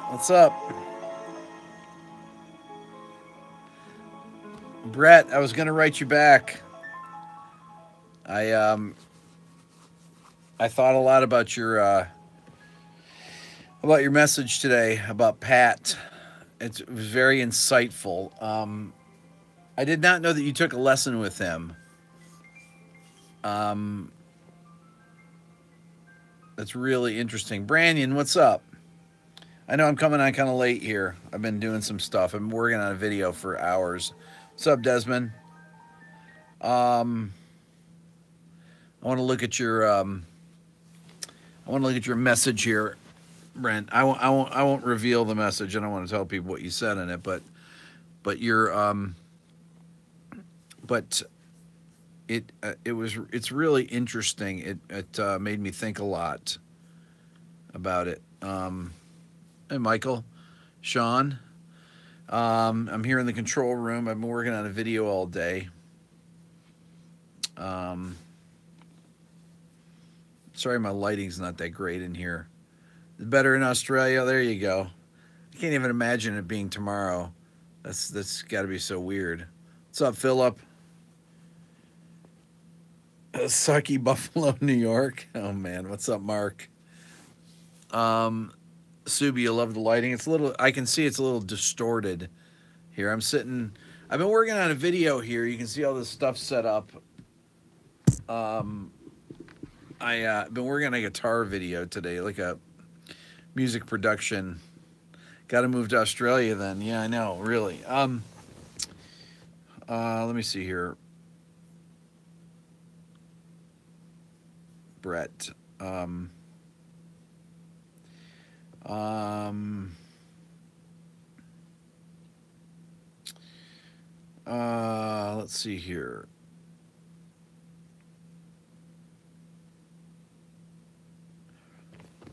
What's up? Brett, I was going to write you back. I um I thought a lot about your message today about Pat. It was very insightful. I did not know that you took a lesson with him. Um, that's really interesting. Brandon, what's up? I know I'm coming on kind of late here. I've been doing some stuff. I'm working on a video for hours. What's up, Desmond? Um, I want to look at your message here, Brent. I won't reveal the message. I don't want to tell people what you said in it, but your but it's really interesting. It made me think a lot about it. Hey, Michael, Shawn. I'm here in the control room. I've been working on a video all day. Um, Sorry, my lighting's not that great in here. Better in Australia. There you go. I can't even imagine it being tomorrow. That's got to be so weird. What's up, Philip? Sucky Buffalo, New York. Oh man, what's up, Mark? Um, Subi, you love the lighting. It's a little. I can see it's a little distorted here. I'm sitting. I've been working on a video here. You can see all this stuff set up. Um, I've been working on a guitar video today, like a music production. Got to move to Australia then. Yeah, I know. Really. Let me see here, Brett. Um, let's see here.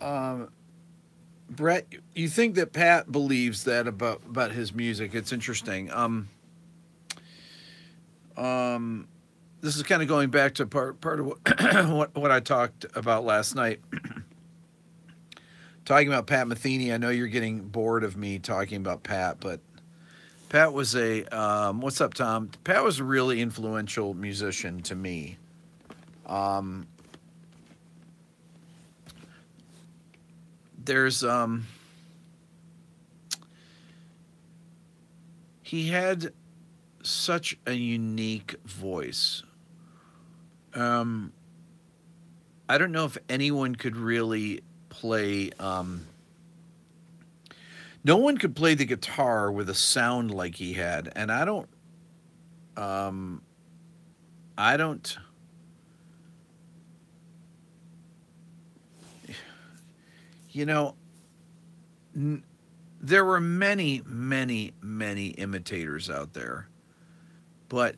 Um, Brett, you think that Pat believes that about his music? It's interesting. Um, this is kind of going back to part of what I talked about last night. Talking about Pat Metheny, I know you're getting bored of me talking about Pat, but Pat was a what's up, Tom? Pat was a really influential musician to me. Um, there's he had such a unique voice. Um, I don't know if anyone could really play. No one could play the guitar with a sound like he had, and Um, I don't. You know, n- there were many, many, many imitators out there, but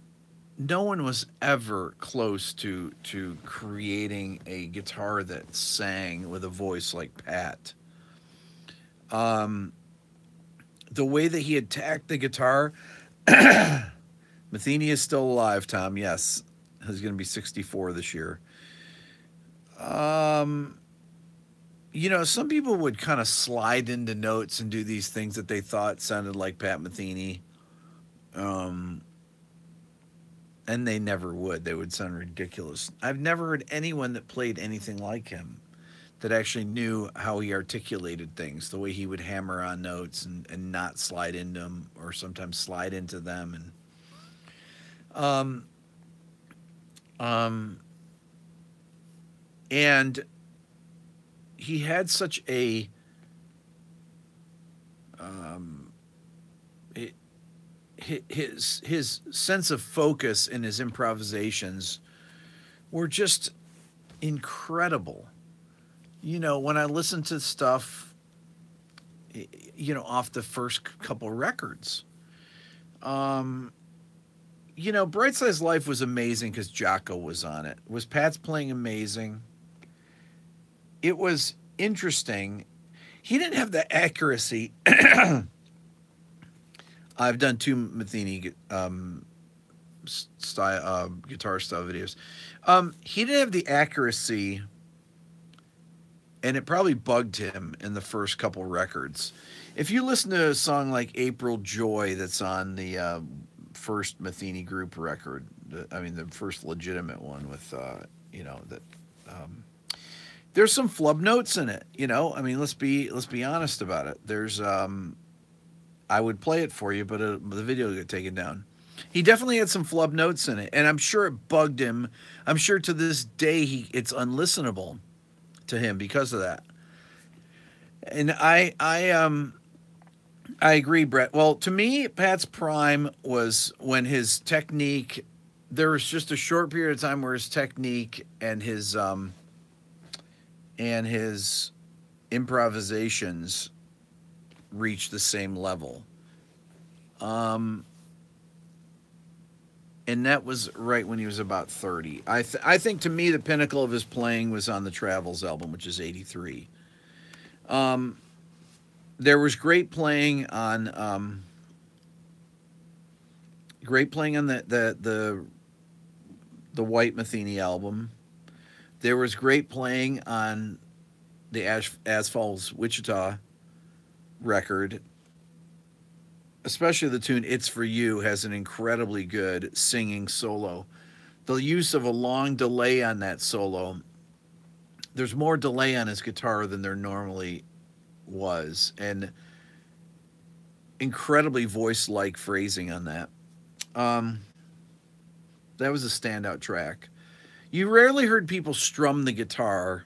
no one was ever close to creating a guitar that sang with a voice like Pat. Um, the way that he attacked the guitar, Metheny is still alive. Tom, yes, he's going to be 64 this year. Um, some people would kind of slide into notes and do these things that they thought sounded like Pat Metheny. Um, and they never would. They would sound ridiculous. I've never heard anyone that played anything like him that actually knew how he articulated things, the way he would hammer on notes and not slide into them or sometimes slide into them. Um, um, and he had such a um, it, his sense of focus in his improvisations were just incredible. When I listened to stuff, off the first couple records, um, Bright Side's Life was amazing because Jocko was on it. Was Pat's playing amazing? It was interesting. He didn't have the accuracy. I've done two Metheny guitar style videos. He didn't have the accuracy and it probably bugged him in the first couple records. If you listen to a song like April Joy that's on the first Metheny group record, I mean the first legitimate one with that there's some flub notes in it, I mean let's be honest about it. There's I would play it for you, but the video will get taken down. He definitely had some flub notes in it, and I'm sure it bugged him. I'm sure to this day it's unlistenable to him because of that. And I agree, Brett. Well, to me, Pat's prime was when his technique. There was just a short period of time where his technique and his improvisations reached the same level. And that was right when he was about 30. I think to me the pinnacle of his playing was on the Travels album, which is 83. There was great playing on the White Metheny album. There was great playing on the Asphalt's Wichita record. Especially the tune "It's for You" has an incredibly good singing solo. The use of a long delay on that solo. There's more delay on his guitar than there normally was, and incredibly voice-like phrasing on that. That was a standout track. You rarely heard people strum the guitar.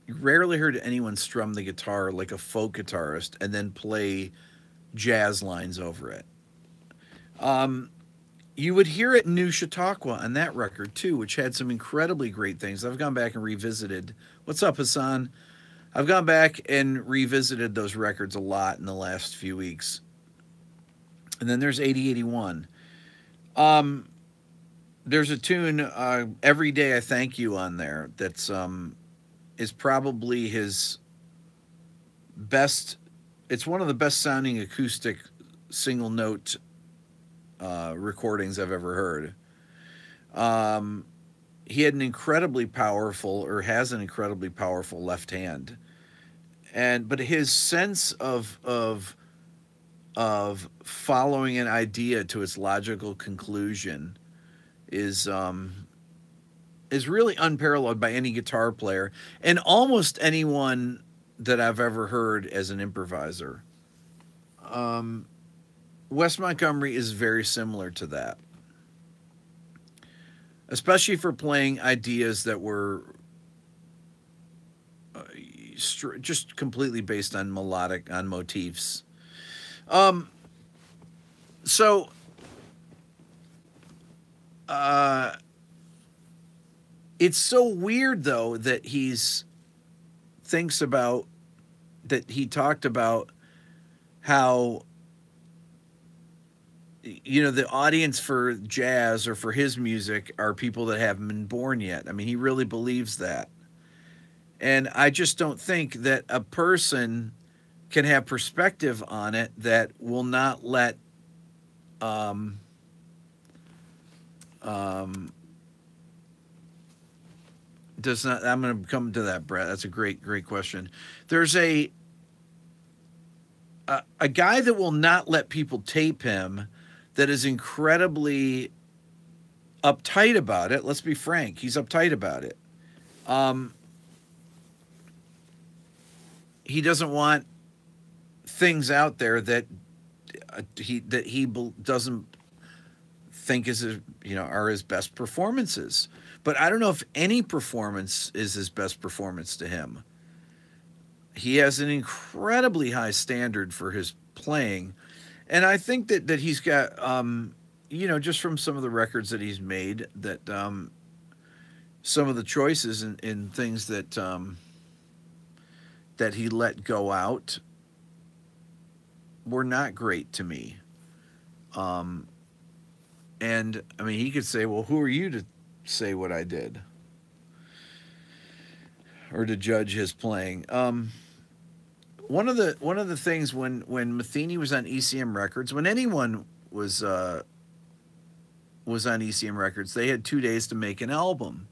You rarely heard anyone strum the guitar like a folk guitarist and then play jazz lines over it. You would hear it in New Chautauqua on that record too, which had some incredibly great things. I've gone back and revisited. What's up, Hassan? I've gone back and revisited those records a lot in the last few weeks. And then there's 8081. There's a tune, "Every Day I Thank You" on there that's is probably his best. It's one of the best sounding acoustic single note recordings I've ever heard. He had an incredibly powerful, or has an incredibly powerful left hand, but his sense of following an idea to its logical conclusion is really unparalleled by any guitar player and almost anyone that I've ever heard as an improviser. Wes Montgomery is very similar to that, especially for playing ideas that were just completely based on motifs. So, it's so weird though that he talked about how the audience for jazz or for his music are people that haven't been born yet. I mean, he really believes that. And I just don't think that a person can have perspective on it that will not let does not. I'm going to come to that, Brett. That's a great question. There's a guy that will not let people tape him, that is incredibly uptight about it. Let's be frank. He's uptight about it. He doesn't want things out there that he doesn't think are his best performances. But I don't know if any performance is his best performance to him. He has an incredibly high standard for his playing. And I think that he's got, just from some of the records that he's made, that some of the choices in things that he let go out were not great to me. And I mean, he could say, well, who are you to say what I did or to judge his playing? One of the things when Metheny was on ECM Records, when anyone was on ECM Records, they had 2 days to make an album.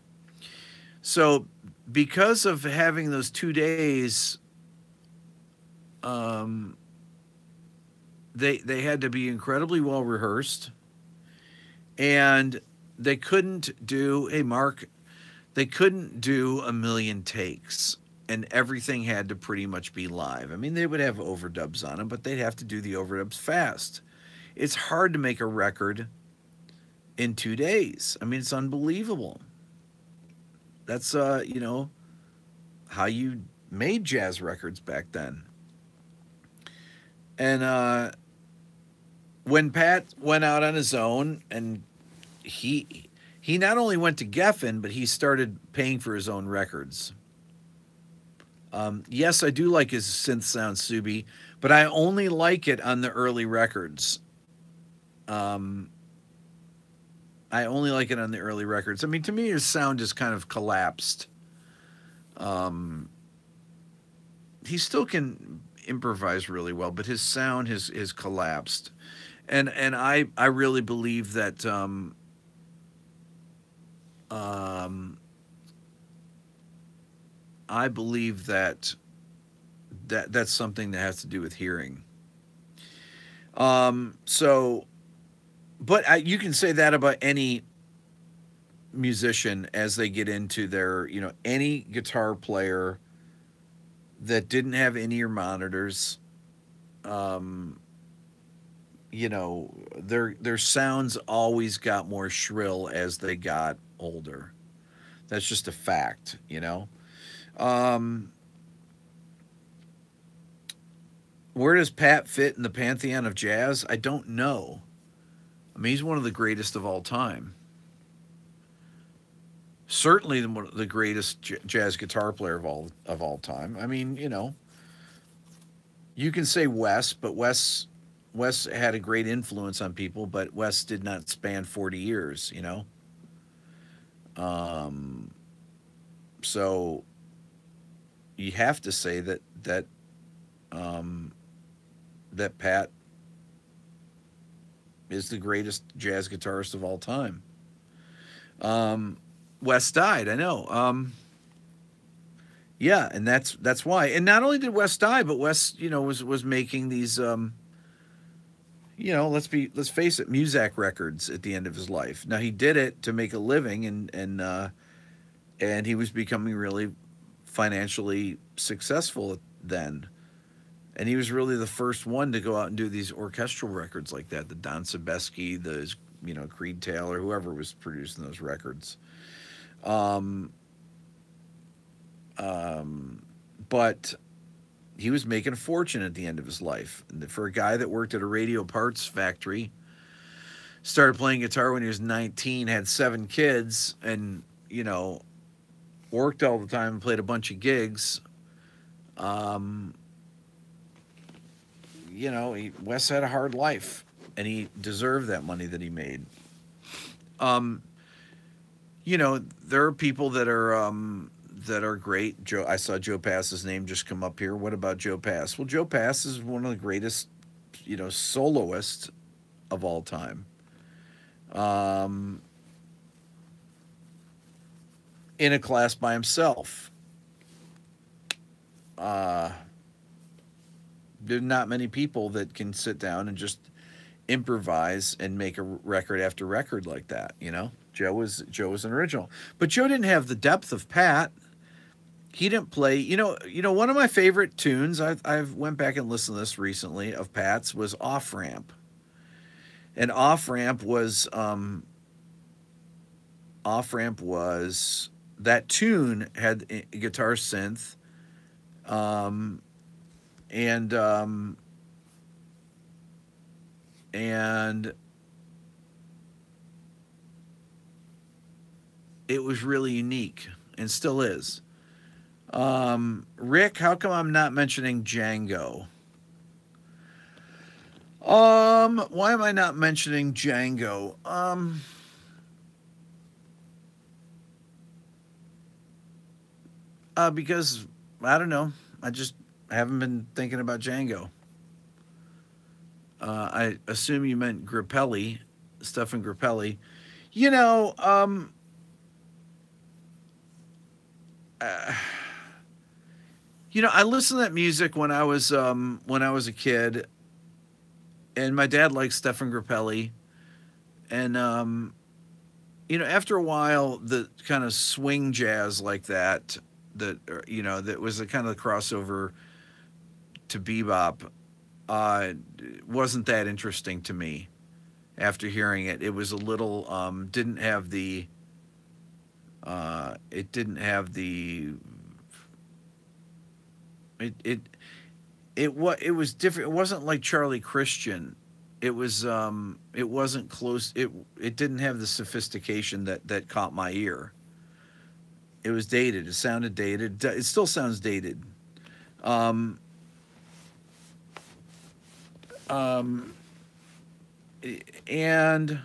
So because of having those 2 days, um, they had to be incredibly well rehearsed, and they couldn't do. Hey, Mark, they couldn't do a million takes, and everything had to pretty much be live. I mean, they would have overdubs on them, but they'd have to do the overdubs fast. It's hard to make a record in 2 days. I mean, it's unbelievable. That's how you made jazz records back then. And when Pat went out on his own, and he not only went to Geffen, but he started paying for his own records. Yes, I do like his synth sound, Subi, but I only like it on the early records. Um, I only like it on the early records. I mean, to me, his sound just kind of collapsed. Um, he still can improvise really well, but his sound has collapsed. And I really believe that um, I believe that's something that has to do with hearing. So, but you can say that about any musician as they get into their, any guitar player that didn't have in-ear monitors. Um, their sounds always got more shrill as they got older. That's just a fact. Um, where does Pat fit in the pantheon of jazz? I don't know. I mean, he's one of the greatest of all time. Certainly the greatest jazz guitar player of all time. I mean, you can say Wes, but Wes had a great influence on people, but Wes did not span 40 years. Um, so you have to say um, that Pat is the greatest jazz guitarist of all time. Um, Wes died, I know. Yeah, and that's why. And not only did Wes die, but Wes, was making these let's face it, Muzak records at the end of his life. Now he did it to make a living, and he was becoming really financially successful then. And he was really the first one to go out and do these orchestral records like that. The Don Sebesky, the Creed Taylor, whoever was producing those records. Um, um, but he was making a fortune at the end of his life. And for a guy that worked at a radio parts factory, started playing guitar when he was 19, had 7 kids, and worked all the time and played a bunch of gigs. Um, Wes had a hard life, and he deserved that money that he made. Um, there are people that are great. I saw Joe Pass's name just come up here. What about Joe Pass? Well, Joe Pass is one of the greatest, soloists of all time. Um, in a class by himself. Uh, there's not many people that can sit down and just improvise and make a record after record like that. Joe was an original, but Joe didn't have the depth of Pat. He didn't play. One of my favorite tunes. I've went back and listened to this recently of Pat's was Off Ramp, and Off Ramp was that tune had a guitar synth, um, and and it was really unique and still is. Rick, how come I'm not mentioning Django? Why am I not mentioning Django? Because I don't know. I just haven't been thinking about Django. I assume you meant Grappelli, Stefan Grappelli. You know, um, I listened to that music when I was a kid, and my dad liked Stefan Grappelli, and after a while, the kind of swing jazz like that, that was the kind of crossover to bebop, uh, wasn't that interesting to me. After hearing it, it was a little it didn't have the it it it was different. It wasn't like Charlie Christian. It wasn't close. It didn't have the sophistication that caught my ear. It was dated. It sounded dated. It still sounds dated. Um, um, and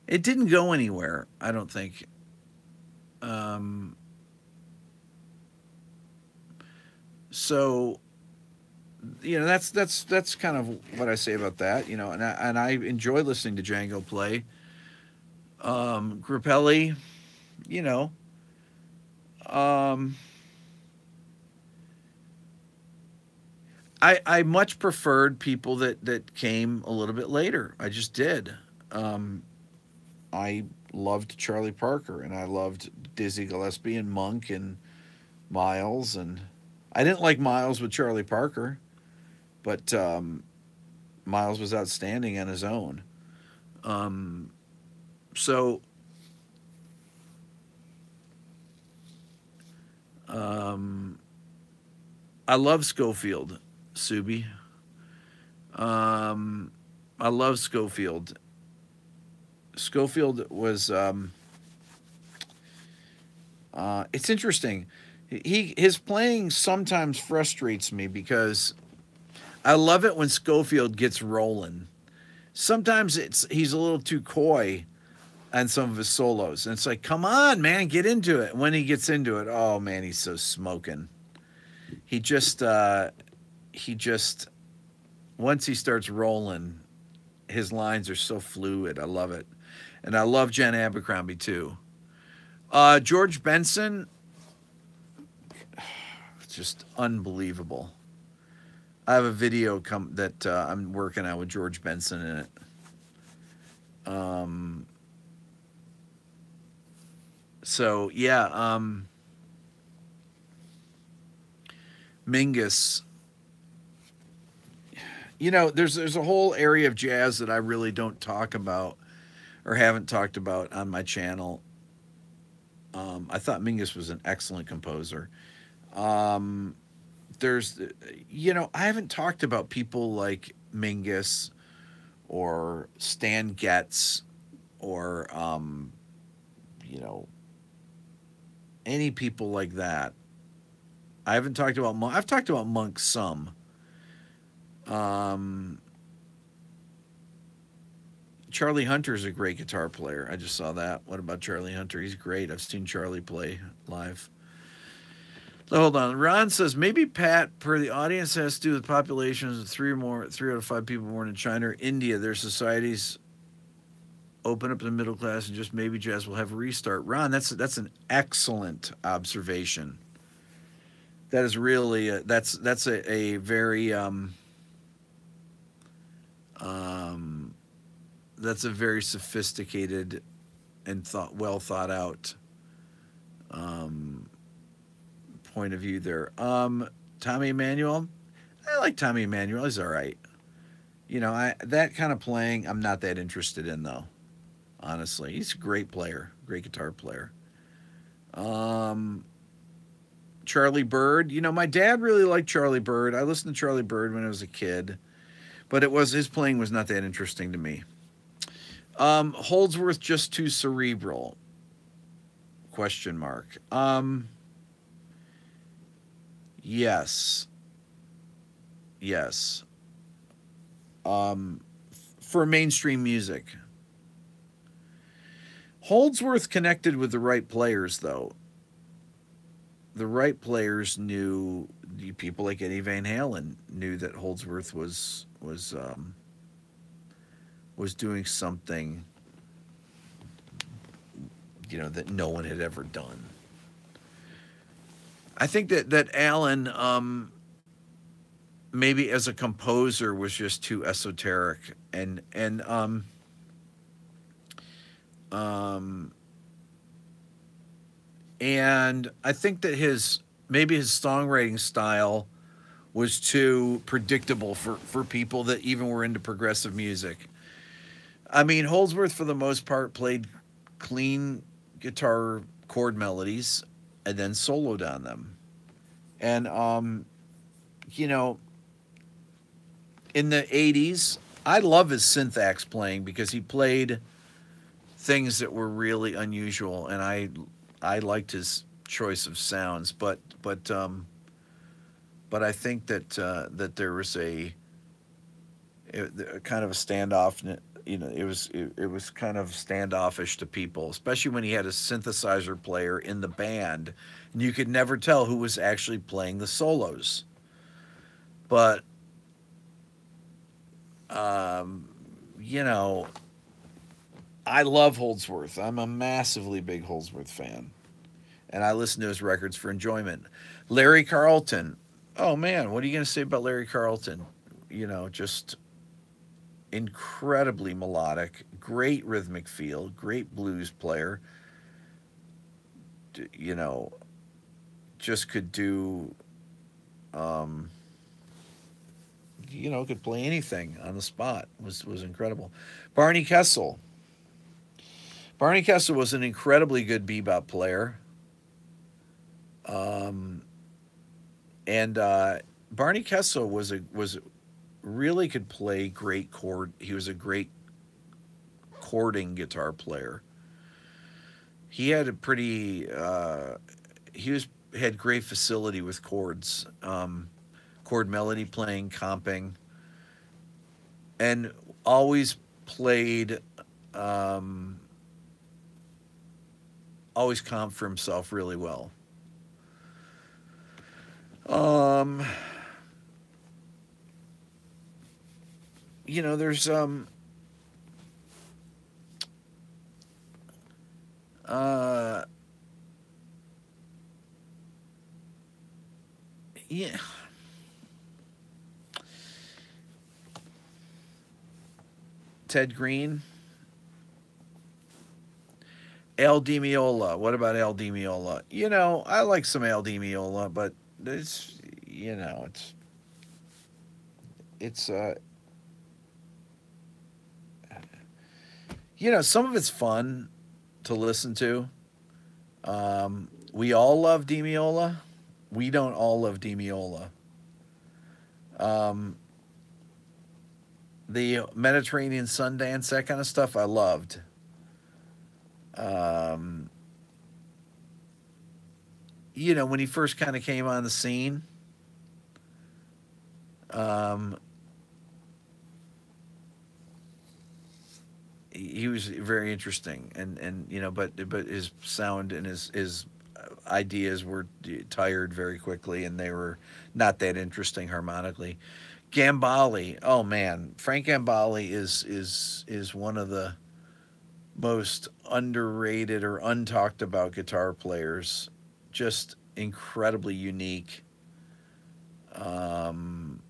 it didn't go anywhere. I don't think. Um, so that's kind of what I say about that. And I enjoy listening to Django play. Grappelli, you know, um, I much preferred people that came a little bit later. I just did. Um, I loved Charlie Parker, and I loved Dizzy Gillespie and Monk and Miles, and I didn't like Miles with Charlie Parker, but Miles was outstanding on his own. Um, so um, I love Schofield, Subi. Um, I love Schofield. Schofield was. It's interesting. His playing sometimes frustrates me because I love it when Schofield gets rolling. Sometimes he's a little too coy on some of his solos, and it's like, come on, man, get into it. When he gets into it, oh man, he's so smoking. He just he just once he starts rolling, his lines are so fluid. I love it, and I love Jen Abercrombie too. George Benson, just unbelievable. I have a video that I'm working on with George Benson in it. Um, so yeah, Mingus. There's a whole area of jazz that I really don't talk about or haven't talked about on my channel. I thought Mingus was an excellent composer. Um, there's, I haven't talked about people like Mingus or Stan Getz or, you know, any people like that. I haven't talked about Monk. I've talked about Monk some. Um, Charlie Hunter's a great guitar player. I just saw that. What about Charlie Hunter? He's great. I've seen Charlie play live. So hold on. Ron says maybe Pat, per the audience, has to do with populations of three out of five people born in China or India. Their societies open up to the middle class, and just maybe jazz will have a restart. Ron, that's an excellent observation. That is really that's a very um, that's a very sophisticated and well thought out um, point of view there. Tommy Emmanuel, I like Tommy Emmanuel. He's all right. I that kind of playing I'm not that interested in though. Honestly, he's a great player, great guitar player. Um, Charlie Bird. My dad really liked Charlie Bird. I listened to Charlie Bird when I was a kid, but his playing was not that interesting to me. Holdsworth just too cerebral? Question mark. Yes, yes. Um, for mainstream music, Holdsworth connected with the right players, though. The right players knew. The people like Eddie Van Halen knew that Holdsworth was doing something that no one had ever done. I think that Alan, maybe as a composer, was just too esoteric, um, and I think that his maybe his songwriting style was too predictable for people that even were into progressive music. I mean, Holdsworth for the most part played clean guitar chord melodies and then soloed on them. And you know, in the 80s, I love his syntax playing because he played things that were really unusual, and I liked his choice of sounds. But I think that there was a kind of a standoff. You know, it was kind of standoffish to people, especially when he had a synthesizer player in the band, and you could never tell who was actually playing the solos. But um, you know, I love Holdsworth. I'm a massively big Holdsworth fan, and I listen to his records for enjoyment. Larry Carlton. Oh man, what are you going to say about Larry Carlton? Just incredibly melodic, great rhythmic feel, great blues player. You know, just could do, um, could play anything on the spot. Was incredible. Barney Kessel. Barney Kessel was an incredibly good bebop player. Um, and Barney Kessel was really could play great chord. He was a great chording guitar player. He had a pretty he was had great facility with chords, chord melody playing, comping, and always played, um, always comped for himself really well. Um, there's uh yeah, Ted Green, Al Di Meola. What about Al Di Meola? I like some Al Di Meola, but it's it's some of it's fun to listen to. We all love Di Meola. We don't all love Di Meola. Um, the Mediterranean Sundance, that kind of stuff, I loved. Um, when he first kind of came on the scene, um, he was very interesting, and but his sound and his ideas were tired very quickly, and they were not that interesting harmonically. Gambale, oh man, Frank Gambale is one of the most underrated or untalked about guitar players. Just incredibly unique. Um,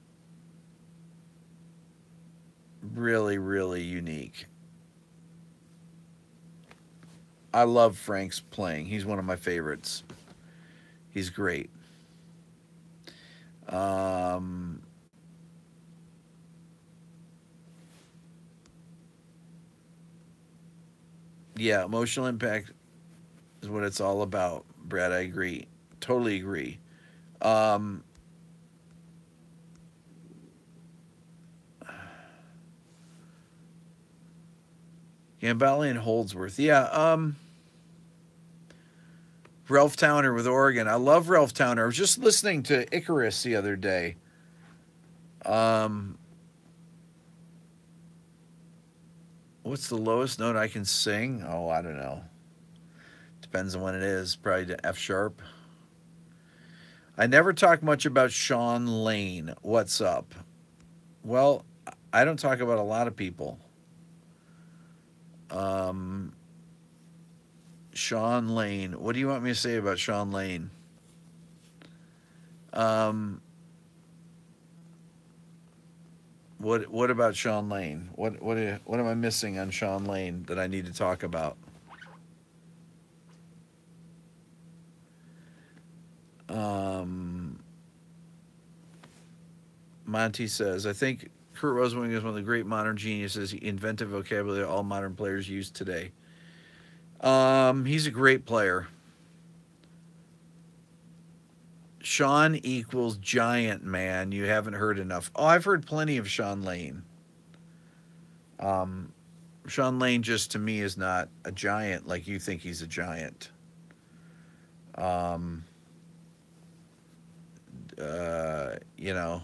really, really unique. I love Frank's playing. He's one of my favorites. He's great. Um, yeah, emotional impact is what it's all about, Brad. I agree. Totally agree. Um, Gambale and Holdsworth. Yeah. Ralph Towner with Oregon. I love Ralph Towner. I was just listening to Icarus the other day. Um, what's the lowest note I can sing? Oh, I don't know. Depends on when it is. Probably the F sharp. I never talk much about Shawn Lane. What's up? Well, I don't talk about a lot of people. Um, Shawn Lane. What do you want me to say about Shawn Lane? Um, what about Shawn Lane? What am I missing on Shawn Lane that I need to talk about? Um, Monty says, I think Kurt Rosenwing is one of the great modern geniuses. He invented vocabulary all modern players use today. He's a great player. Shawn equals giant, man. You haven't heard enough. Oh, I've heard plenty of Shawn Lane. Um, Shawn Lane just to me is not a giant like you think he's a giant. Um, you know,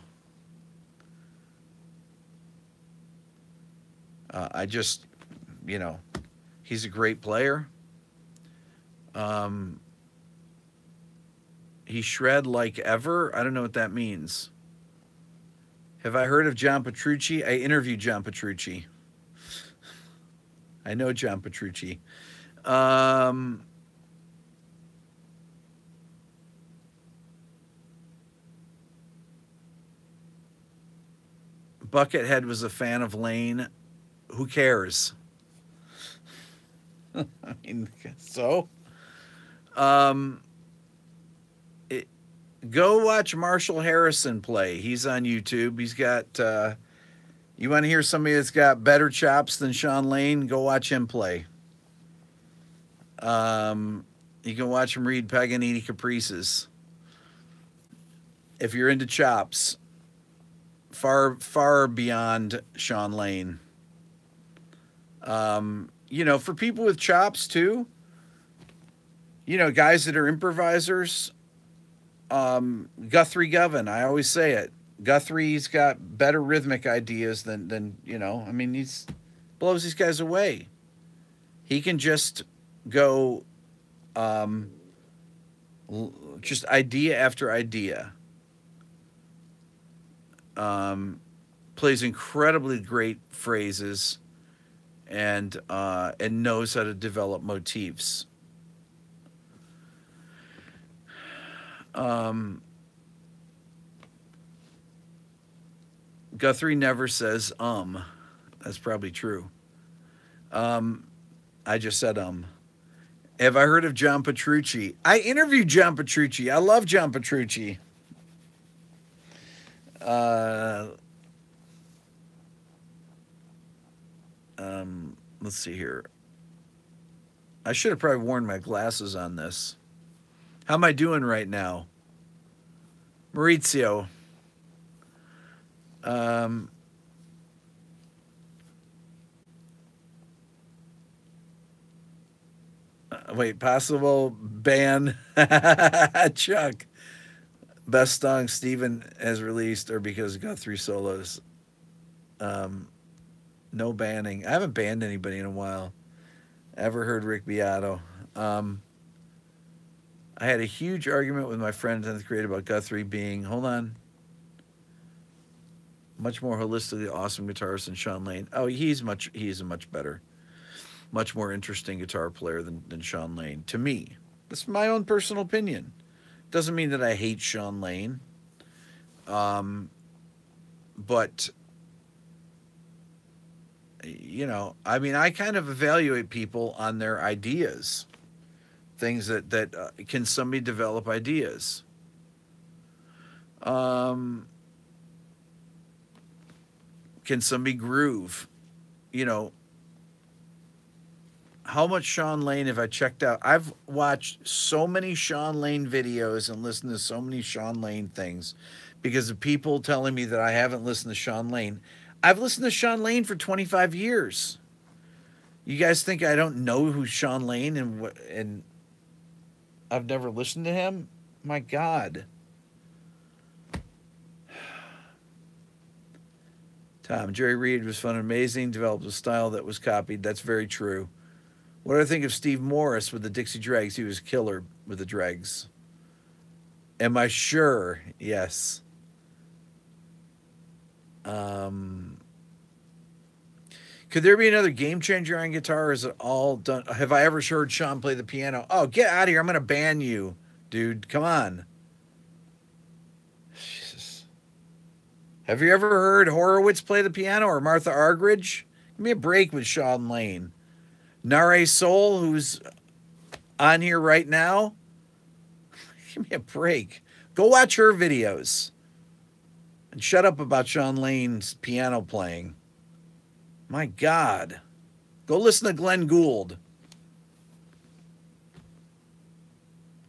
I just, you know, he's a great player. Um, he shred like ever. I don't know what that means. Have I heard of John Petrucci? I interviewed John Petrucci. I know John Petrucci. Um, Buckethead was a fan of Lane. Who cares? I mean, so um, it, go watch Marshall Harrison play. He's on YouTube. He's got. You want to hear somebody that's got better chops than Shawn Lane? Go watch him play. Um, you can watch him read Paganini Caprices. If you're into chops, far beyond Shawn Lane. For people with chops too, guys that are improvisers, Guthrie Govan, I always say it. Guthrie's got better rhythmic ideas than I mean, he's blows these guys away. He can just go just idea after idea. Plays incredibly great phrases and knows how to develop motifs. Guthrie never says That's probably true. I just said Have I heard of John Petrucci? I interviewed John Petrucci. I love John Petrucci. Uh, let's see here. I should have probably worn my glasses on this. How am I doing right now? Maurizio. Um, Wait, possible ban. Chuck. Best song Steven has released or because Guthrie solos. Um, no banning. I haven't banned anybody in a while. Ever heard Rick Beato? I had a huge argument with my friend in 10th grade about Guthrie being, hold on, much more holistically awesome guitarist than Shawn Lane. Oh, he's a much better, much more interesting guitar player than Shawn Lane. To me. That's my own personal opinion. Doesn't mean that I hate Shawn Lane. But I mean, I kind of evaluate people on their ideas. Things that can somebody develop ideas. Can somebody groove? How much Shawn Lane have I checked out? I've watched so many Shawn Lane videos and listened to so many Shawn Lane things because of people telling me that I haven't listened to Shawn Lane. I've listened to Shawn Lane for 25 years. You guys think I don't know who Shawn Lane and I've never listened to him? My God. Tom, Jerry Reed was fun and amazing, developed a style that was copied. That's very true. What do I think of Steve Morris with the Dixie Dregs? He was a killer with the Dregs. Am I sure? Yes. Could there be another game changer on guitar? Or is it all done? Have I ever heard Shawn play the piano? Oh, get out of here. I'm going to ban you, dude. Come on. Have you ever heard Horowitz play the piano or Martha Argerich? Give me a break with Shawn Lane. Nare Soul, who's on here right now, give me a break. Go watch her videos. And shut up about Shawn Lane's piano playing. My God. Go listen to Glenn Gould.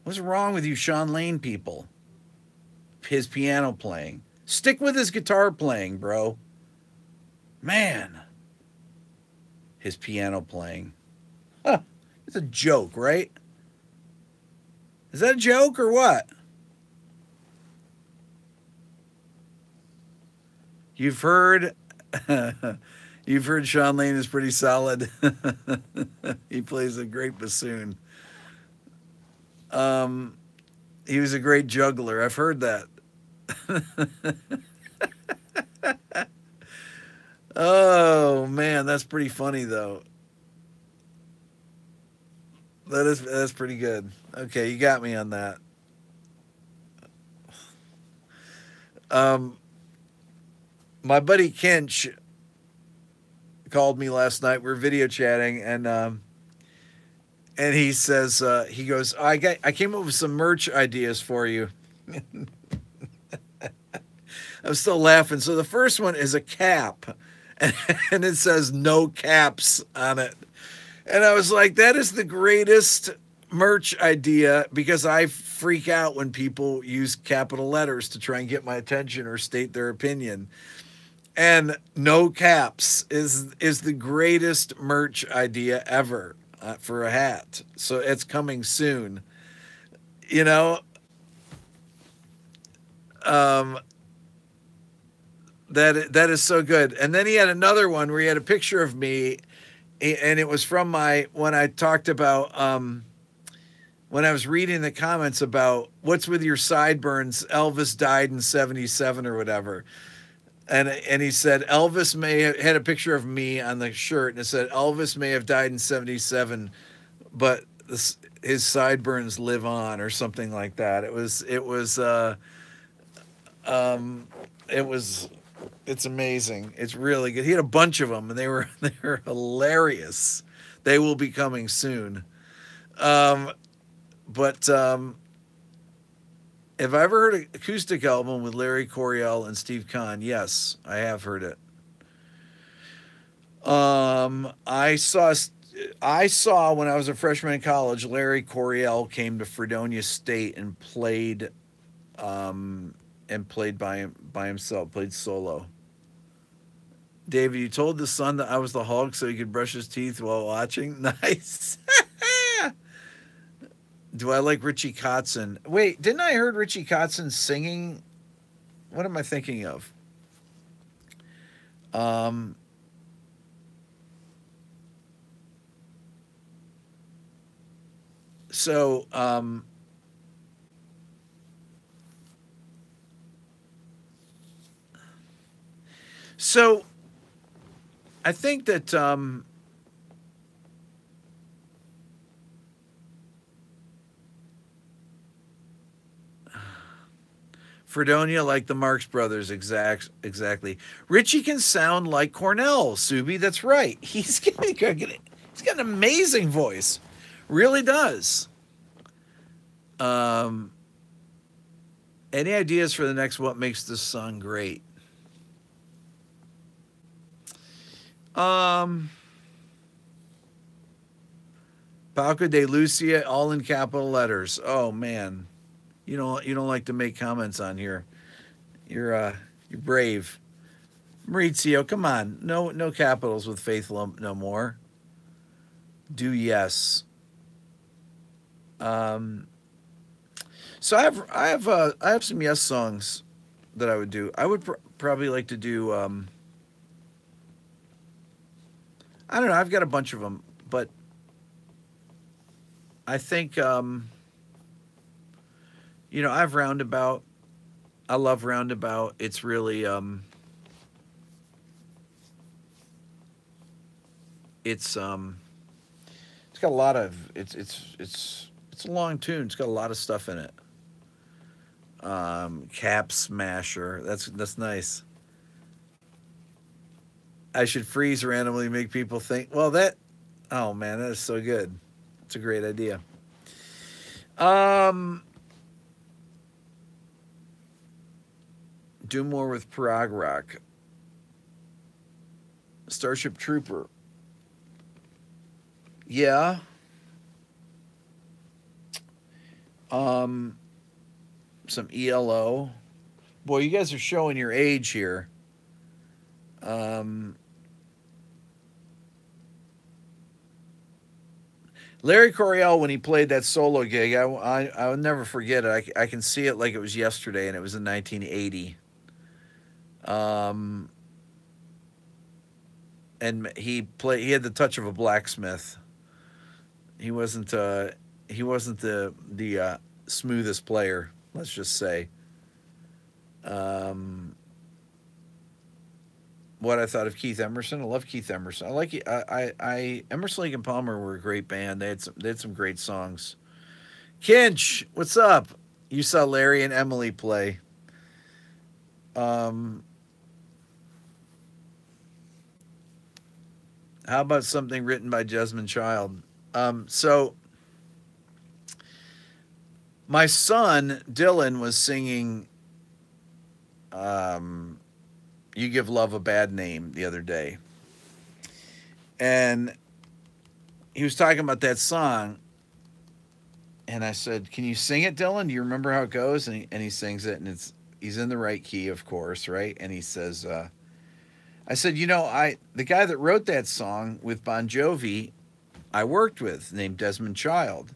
What's wrong with you Shawn Lane people? His piano playing. Stick with his guitar playing, bro. Man. His piano playing. Huh. It's a joke, right? Is that a joke or what? You've heard you've heard Shawn Lane is pretty solid. He plays a great bassoon. He was a great juggler. I've heard that. Oh man, that's pretty funny though. That's pretty good. Okay, you got me on that. Um, my buddy Kinch called me last night. We were video chatting, and he says he goes, I came up with some merch ideas for you. I'm still laughing. So the first one is a cap, and it says no caps on it. And I was like, that is the greatest merch idea because I freak out when people use capital letters to try and get my attention or state their opinion. And no caps is the greatest merch idea ever for a hat. So it's coming soon. You know, um, that is so good. And then he had another one where he had a picture of me, and it was from when I talked about when I was reading the comments about what's with your sideburns. Elvis died in '77 or whatever. And he said Elvis had a picture of me on the shirt, and it said Elvis may have died in '77, but his sideburns live on, or something like that. It's amazing. It's really good. He had a bunch of them, and they were hilarious. They will be coming soon. But have I ever heard an acoustic album with Larry Coryell and Steve Kahn? Yes, I have heard it. I saw when I was a freshman in college, Larry Coryell came to Fredonia State and played by himself, played solo. David, you told the son that I was the Hulk so he could brush his teeth while watching? Nice. Do I like Richie Kotzen? Wait, didn't I heard Richie Kotzen singing? What am I thinking of? Um, so, so I think that Fredonia, like the Marx Brothers, exactly. Richie can sound like Cornell, Subi. That's right. He's got an amazing voice, really does. Um, any ideas for the next What Makes This Song Great? Um, Pauca de Lucia, all in capital letters. Oh man, you don't like to make comments on here. You're brave. Maurizio, come on. No capitals with Faith no more. Do yes. Um, so I have some yes songs that I would do. I would probably like to do. I don't know. I've got a bunch of them, but I think I've Roundabout. I love Roundabout. It's really it's it's got a lot of it's a long tune. It's got a lot of stuff in it. Cap Smasher. That's nice. I should freeze randomly, make people think. Well, that. Oh man, that is so good. It's a great idea. Um, do more with prog rock. Starship Trooper. Yeah. Um, some ELO. Boy, you guys are showing your age here. Um, Larry Coryell, when he played that solo gig, I'll never forget it. I can see it like it was yesterday, and it was in 1980. Um, and he had the touch of a blacksmith. He wasn't the smoothest player. Let's just say. Um, what I thought of Keith Emerson. I love Keith Emerson. I like Emerson Lake and Palmer were a great band. They had some great songs. Kinch, what's up? You saw Larry and Emily play. Um, how about something written by Desmond Child? So my son Dylan was singing um, "You Give Love a Bad Name" the other day, and he was talking about that song. And I said, "Can you sing it, Dylan? Do you remember how it goes?" And he sings it, and he's in the right key, of course, right? And he says, "I said, the guy that wrote that song with Bon Jovi, I worked with, named Desmond Child.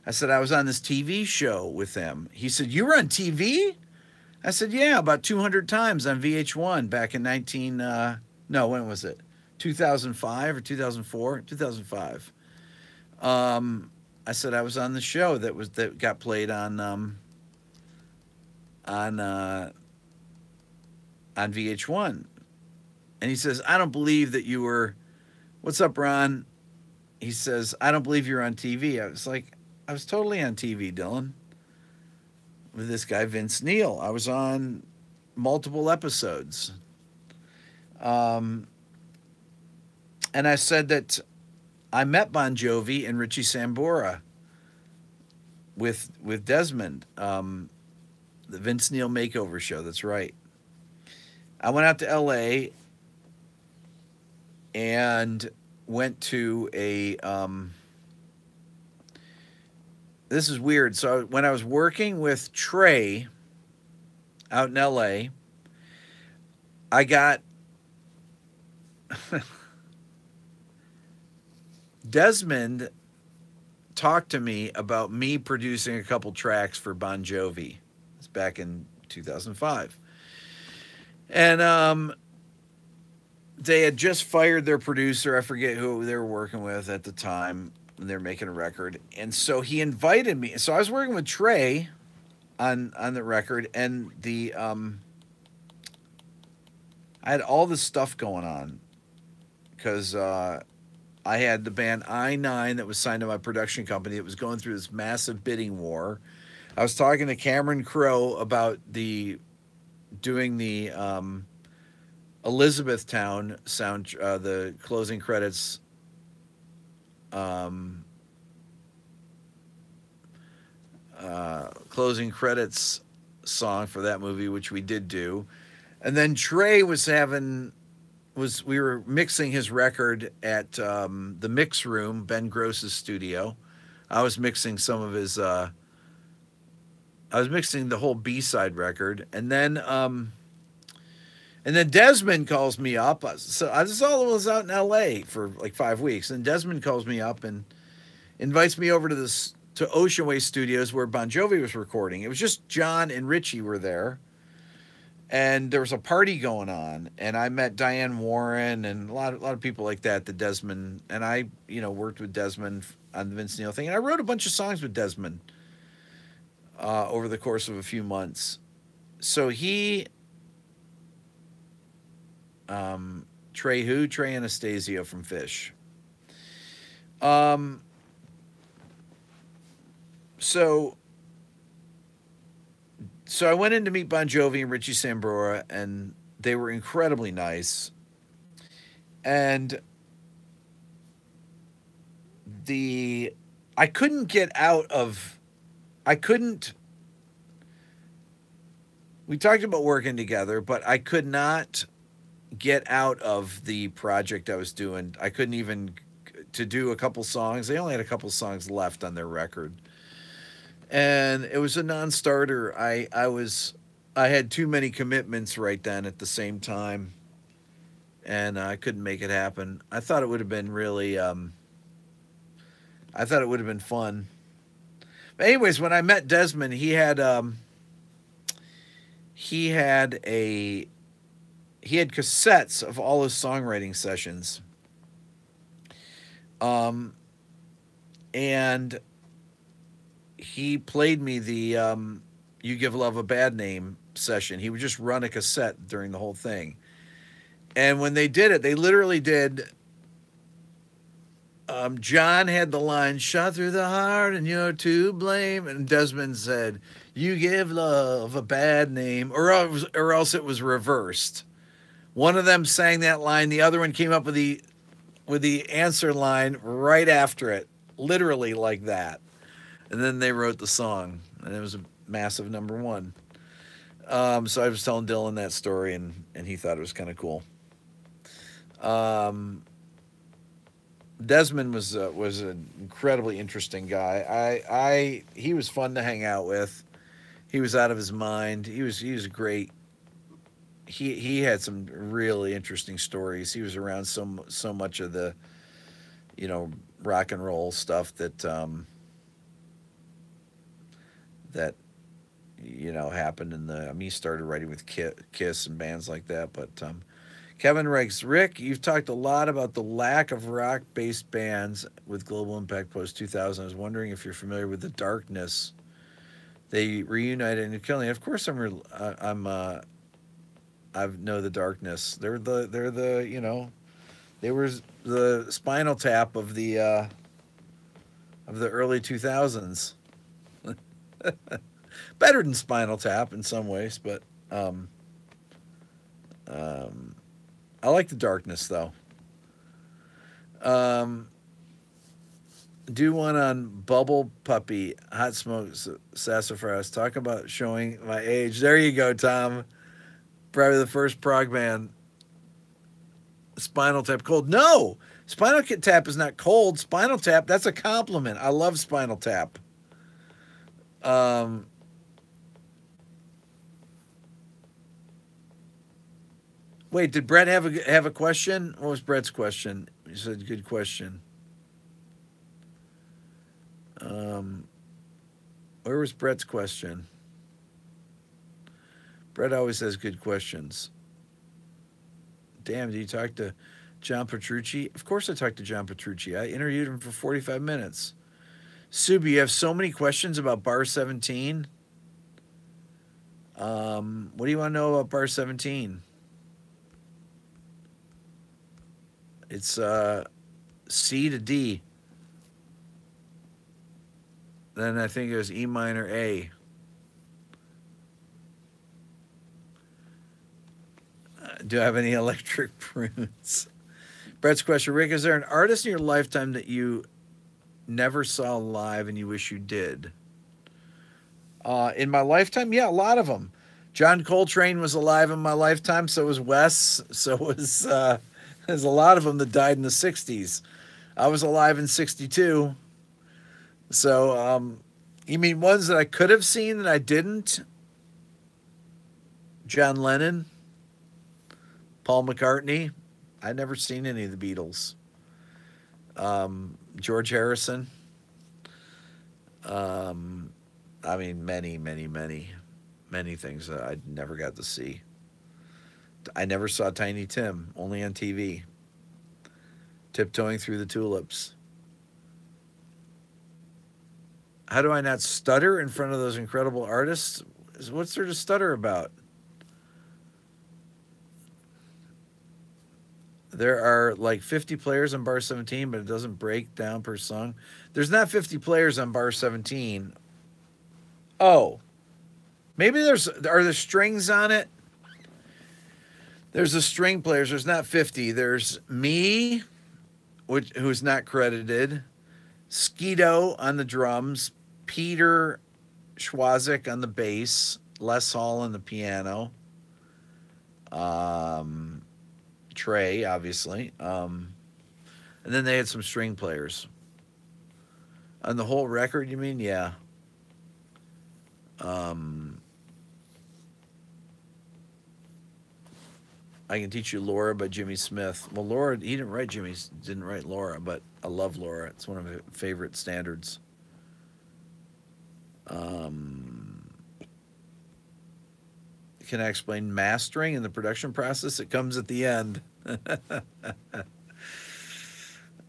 I said I was on this TV show with them." He said, "You were on TV?" I said, "Yeah, about 200 times on VH1 back in 19. No, when was it? 2005 or 2004? 2005. I said I was on the show that got played on uh, on VH1." And he says, "I don't believe that you were." What's up, Ron? He says, "I don't believe you're on TV." I was like, "I was totally on TV, Dylan, with this guy Vince Neil. I was on multiple episodes." Um, and I said that I met Bon Jovi and Richie Sambora with Desmond, the Vince Neil Makeover show. That's right. I went out to L.A. and went to a. This is weird. So when I was working with Trey out in L.A., I got Desmond talked to me about me producing a couple tracks for Bon Jovi. It's back in 2005. And they had just fired their producer. I forget who they were working with at the time. And they're making a record. And so he invited me. So I was working with Trey on the record, and I had all this stuff going on because I had the band I-9 that was signed to my production company. It was going through this massive bidding war. I was talking to Cameron Crowe about doing the Elizabethtown sound, the closing credits. Um, Closing credits song for that movie, which we did do. And then Trey we were mixing his record at the mix room, Ben Gross's studio. I was mixing I was mixing the whole B-side record, and then Desmond calls me up. So I was out in L.A. for like 5 weeks, and Desmond calls me up and invites me over to Ocean Way Studios where Bon Jovi was recording. It was just John and Richie were there, and there was a party going on, and I met Diane Warren and a lot of people like that. The Desmond and I, worked with Desmond on the Vince Neil thing, and I wrote a bunch of songs with Desmond over the course of a few months. So Trey Anastasio from Fish. Um, so so I went in to meet Bon Jovi and Richie Sambora, and they were incredibly nice. And the I couldn't get out of I couldn't we talked about working together, but I could not get out of the project I was doing. I couldn't even to do a couple songs. They only had a couple songs left on their record. And it was a non-starter. I had too many commitments right then at the same time, and I couldn't make it happen. I thought it would have been really I thought it would have been fun. But anyways, when I met Desmond, he had a he had cassettes of all his songwriting sessions. Um, and he played me the "You Give Love a Bad Name" session. He would just run a cassette during the whole thing. And when they did it, they literally did. John had the line "Shot through the heart and you're to blame," and Desmond said, "You give love a bad name," or else it was reversed. One of them sang that line, the other one came up with the answer line right after it, literally like that. And then they wrote the song, and it was a massive number one. So I was telling Dylan that story, and he thought it was kind of cool. Um, Desmond was an incredibly interesting guy. He was fun to hang out with. He was out of his mind. He was great. He had some really interesting stories. He was around so much of the rock and roll stuff that happened in the. I mean, he started writing with Kiss and bands like that. But Kevin writes, Rick, you've talked a lot about the lack of rock-based bands with global impact post 2000. I was wondering if you're familiar with the Darkness. They reunited in Killing. Of course, I know the Darkness. They were the Spinal Tap of the early 2000s. Better than Spinal Tap in some ways, but um, I like the Darkness though. Um, do one on Bubble Puppy, Hot Smoke, Sassafras. Talk about showing my age. There you go, Tom. Probably the first prog band. Spinal Tap cold. No, Spinal Tap is not cold. Spinal Tap, that's a compliment. I love Spinal Tap. Um, Wait, did Brett have a question? What was Brett's question? He said, "Good question." Um, where was Brett's question? Brett always has good questions. Damn, did you talk to John Petrucci? Of course, I talked to John Petrucci. I interviewed him for 45 minutes. Subi, you have so many questions about Bar 17. What do you want to know about Bar 17? It's C to D. Then I think it was E minor A. Do I have any electric prunes? Brett's question, Rick, is there an artist in your lifetime that you never saw live and you wish you did? In my lifetime, yeah, a lot of them. John Coltrane was alive in my lifetime, so was Wes, so was there's a lot of them that died in the 60s. I was alive in 62. So, you mean ones that I could have seen that I didn't? John Lennon, Paul McCartney. I'd never seen any of the Beatles. George Harrison. Um, I mean, many things that I never got to see. I never saw Tiny Tim, only on TV. Tiptoeing Through the Tulips. How do I not stutter in front of those incredible artists? What's there to stutter about? There are like 50 players on Bar 17, but it doesn't break down per song. There's not 50 players on Bar 17. Oh, maybe are there strings on it? There's the string players. There's not 50. There's me, who's not credited. Skeeto on the drums. Peter Schwazik on the bass. Les Hall on the piano. Trey, obviously. And then they had some string players. On the whole record, you mean? Yeah. I Can Teach You Laura by Jimmy Smith. Well, Laura, he didn't write didn't write Laura, but I love Laura. It's one of my favorite standards. Can I explain mastering and the production process? It comes at the end.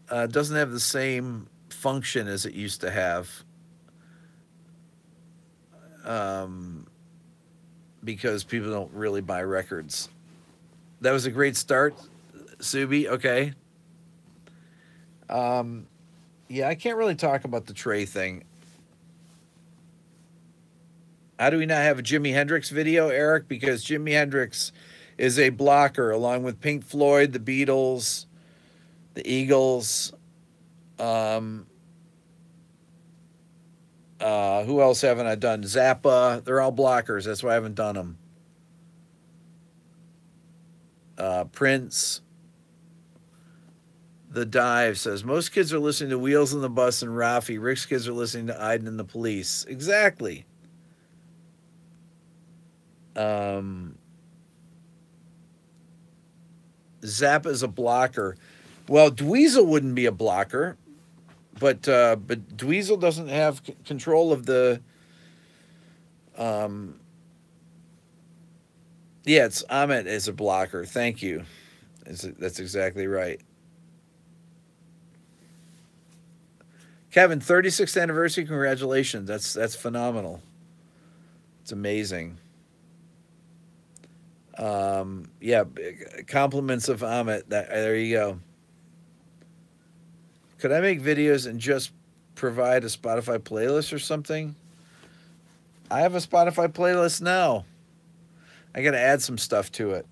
Doesn't have the same function as it used to have. Because people don't really buy records. That was a great start, Subi. Okay. Yeah, I can't really talk about the Trey thing. How do we not have a Jimi Hendrix video, Eric? Because Jimi Hendrix is a blocker, along with Pink Floyd, the Beatles, the Eagles. Who else haven't I done? Zappa. They're all blockers. That's why I haven't done them. Prince. The Dive says, most kids are listening to Wheels on the Bus and Rafi. Rick's kids are listening to Iden and the Police. Exactly. Zappa is a blocker. Well, Dweezil wouldn't be a blocker, but Dweezil doesn't have control of the. Yeah, it's Ahmet as a blocker. Thank you. That's exactly right. Kevin, 36th anniversary. Congratulations. That's phenomenal. It's amazing. Yeah, compliments of Ahmet. There you go. Could I make videos and just provide a Spotify playlist or something? I have a Spotify playlist now. I got to add some stuff to it.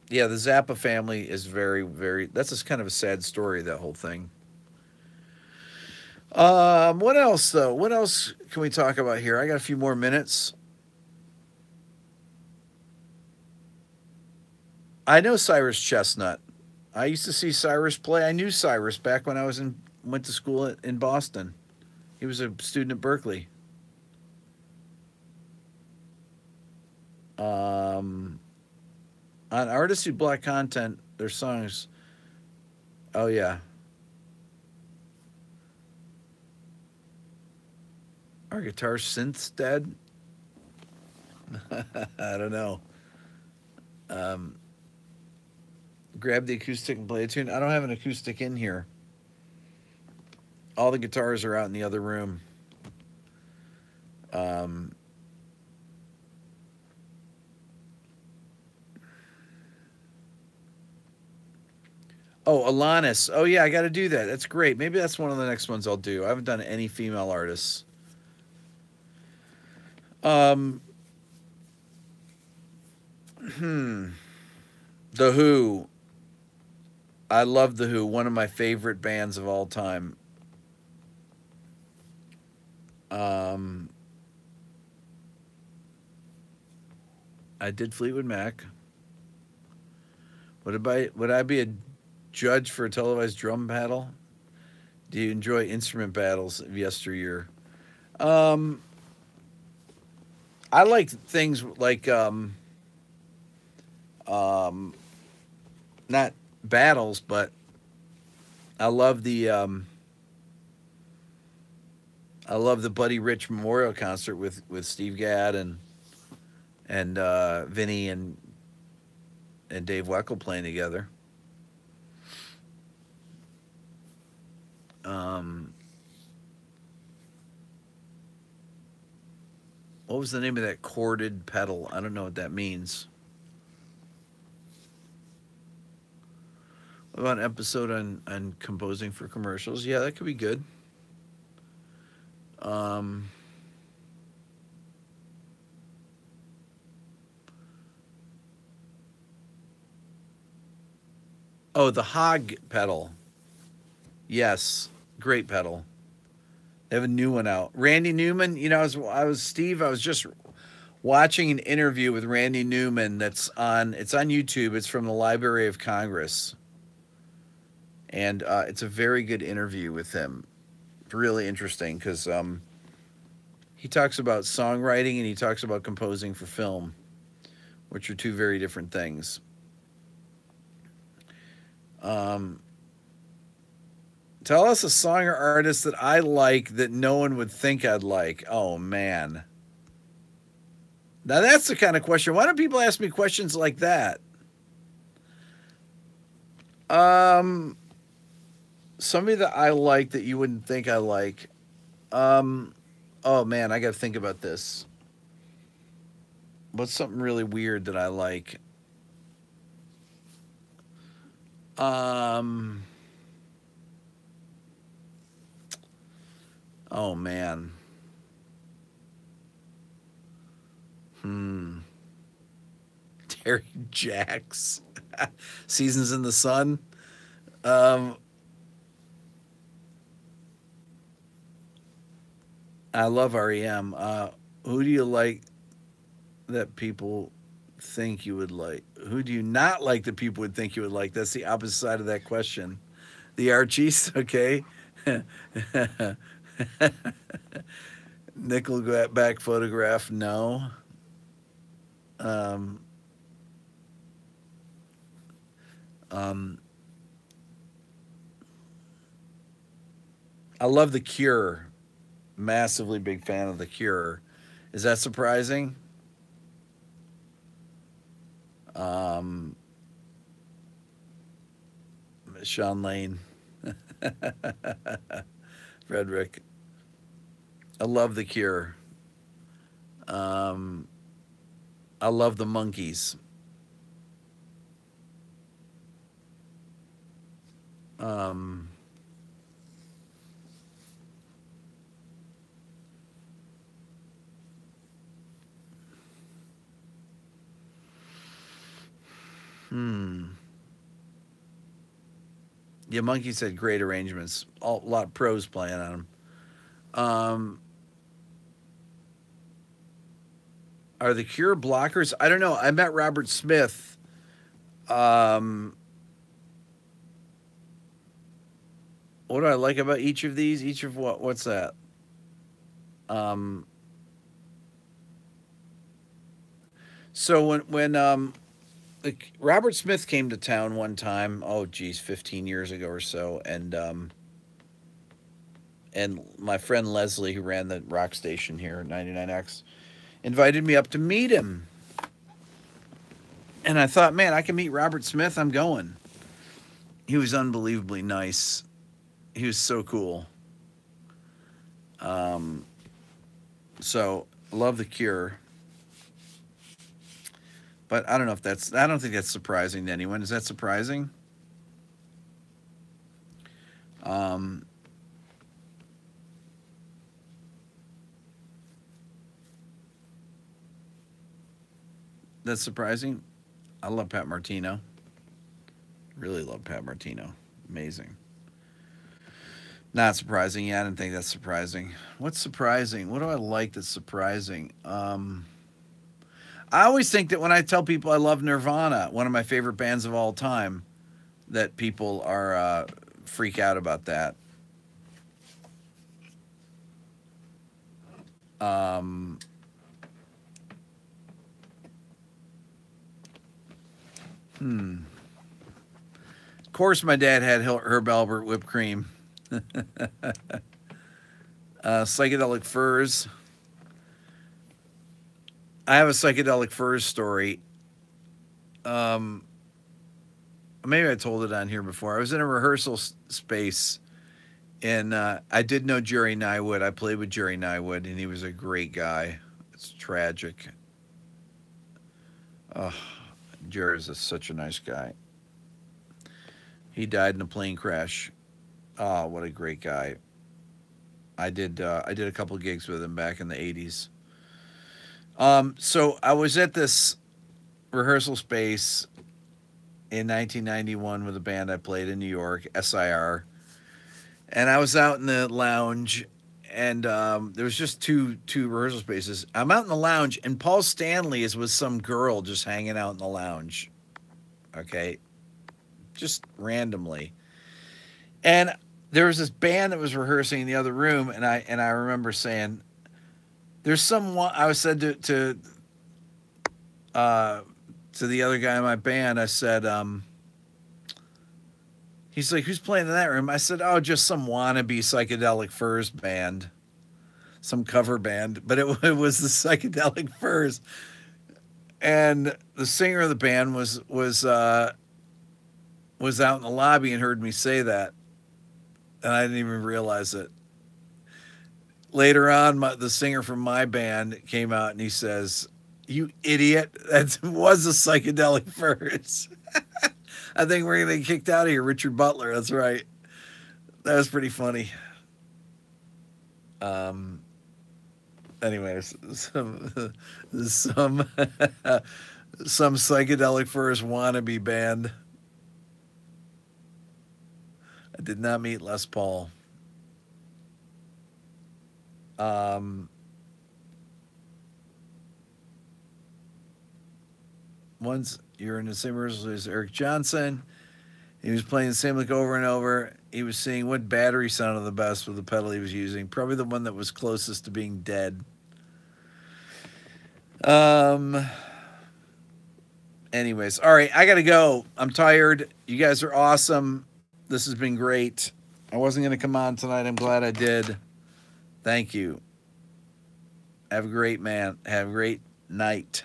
Yeah, the Zappa family is very, very. That's just kind of a sad story. That whole thing. What else though? What else can we talk about here? I got a few more minutes. I know Cyrus Chestnut. I used to see Cyrus play. I knew Cyrus back when I went to school in Boston. He was a student at Berkeley. On artists who block content, their songs. Oh yeah. Are guitar synths dead? I don't know. Grab the acoustic and play a tune. I don't have an acoustic in here. All the guitars are out in the other room. Oh, Alanis. Oh, yeah, I got to do that. That's great. Maybe that's one of the next ones I'll do. I haven't done any female artists. The Who. I love The Who. One of my favorite bands of all time. I did Fleetwood Mac. Would I be a judge for a televised drum battle? Do you enjoy instrument battles of yesteryear? I like things like not battles, but I love the Buddy Rich Memorial Concert with Steve Gadd and Vinny and Dave Weckl playing together. What was the name of that corded pedal? I don't know what that means. What about an episode on composing for commercials? Yeah, that could be good. Oh, the Hog pedal. Yes, great pedal. They have a new one out. Randy Newman. I was Steve. I was just watching an interview with Randy Newman. It's on YouTube. It's from the Library of Congress, and it's a very good interview with him. Really interesting because he talks about songwriting and he talks about composing for film, which are two very different things. Um, Tell us a song or artist that I like that no one would think I'd like. Oh man. Now that's the kind of question. Why don't people ask me questions like that? Um Somebody that I like that you wouldn't think I like. Um oh man, I got to think about this. What's something really weird that I like? Um oh man. Hmm. Terry Jacks. Seasons in the Sun. Um I love REM. Who do you like that people think you would like? Who do you not like that people would think you would like? That's the opposite side of that question. The Archies, okay. Nickelback photograph, no. Um, um, I love The Cure. Massively big fan of The Cure. Is that surprising? Um, Shawn Lane, Frederick. I love The Cure. Um, I love the Monkees. Um, hmm. Yeah, Monkees had great arrangements. A lot of pros playing on them. Um, are the Cure blockers? I don't know. I met Robert Smith. Um, what do I like about each of these? Each of what? What's that? Um, so when Robert Smith came to town one time, oh geez, 15 years ago or so, and my friend Leslie, who ran the rock station here, 99X, invited me up to meet him. And I thought, man, I can meet Robert Smith. I'm going. He was unbelievably nice. He was so cool. Um, so love the Cure, but I don't know if that's. I don't think that's surprising to anyone. Is that surprising? Um, that's surprising. I love Pat Martino. Really love Pat Martino. Amazing. Not surprising. Yeah, I didn't think that's surprising. What's surprising? What do I like that's surprising? I always think that when I tell people I love Nirvana, one of my favorite bands of all time, that people are freak out about that. Um, hmm. Of course, my dad had Herb Albert whipped cream. Psychedelic Furs. I have a Psychedelic Furs story. Um, Maybe I told it on here before. I was in a rehearsal space, and I did know Jerry Nywood. I played with Jerry Nywood, and he was a great guy. It's tragic. Oh, Jerry is such a nice guy. He died in a plane crash. Oh, what a great guy. I did a couple gigs with him back in the 80s. So I was at this rehearsal space, in 1991 with a band I played in New York, SIR. And I was out in the lounge, and there was just two rehearsal spaces. I'm out in the lounge, and Paul Stanley is with some girl just hanging out in the lounge. Okay, just randomly. And there was this band that was rehearsing in the other room, and I remember saying, "There's someone." I was said uh, to the other guy in my band. I said, he's like, "Who's playing in that room?" I said, "Oh, just some wannabe Psychedelic Furs band, some cover band." But it was the Psychedelic Furs, and the singer of the band was out in the lobby and heard me say that, and I didn't even realize it. Later on, the singer from my band came out and he says, "You idiot! That was a Psychedelic Furs." I think we're gonna get kicked out of here. Richard Butler. That's right. That was pretty funny. Um. Anyways, some some Psychedelic Furs wannabe band. I did not meet Les Paul. Um. Once you're in the same rehearsal as Eric Johnson. He was playing the same lick over and over. He was seeing what battery sounded the best with the pedal he was using. Probably the one that was closest to being dead. Um. Anyways, all right, I gotta go. I'm tired. You guys are awesome. This has been great. I wasn't gonna come on tonight. I'm glad I did. Thank you. Have a great night.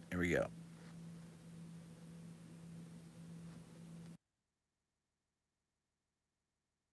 Here we go.